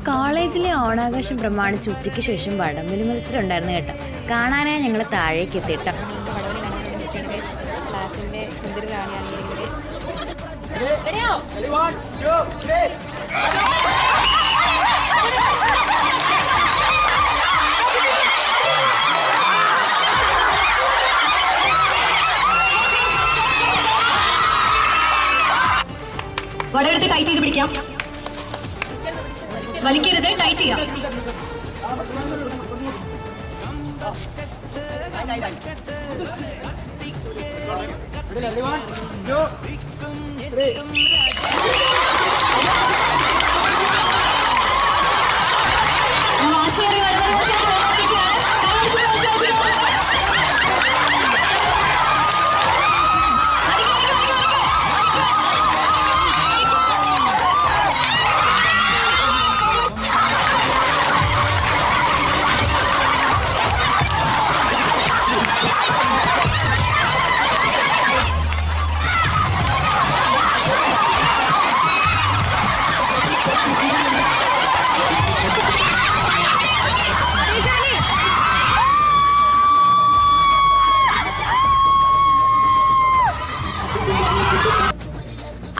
കോളേജിലെ ഓണാഘോഷം പ്രമാണിച്ച് ഉച്ചയ്ക്ക് ശേഷം വടംവലി മത്സരം ഉണ്ടായിരുന്നു കേട്ടോ. കാണാനായി ഞങ്ങൾ താഴേക്ക് എത്തിയിട്ടോ. ക്ലാസ്സിൻ്റെ സുന്ദരി റാണിയാണ്. വടമെടുത്ത് ടൈറ്റ് ചെയ്ത് പിടിക്കാം. വലിക്കരുത്, ടൈറ്റ് ചെയ്യാം.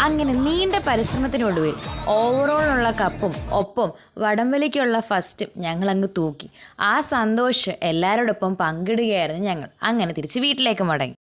അങ്ങനെ നീണ്ട പരിശ്രമത്തിനൊടുവിൽ ഓവറോളുള്ള കപ്പും ഒപ്പം വടംവലിക്കുള്ള ഫസ്റ്റും ഞങ്ങളങ്ങ് തൂക്കി. ആ സന്തോഷം എല്ലാവരോടൊപ്പം പങ്കിടുകയായിരുന്നു ഞങ്ങൾ. അങ്ങനെ തിരിച്ച് വീട്ടിലേക്ക് മടങ്ങി.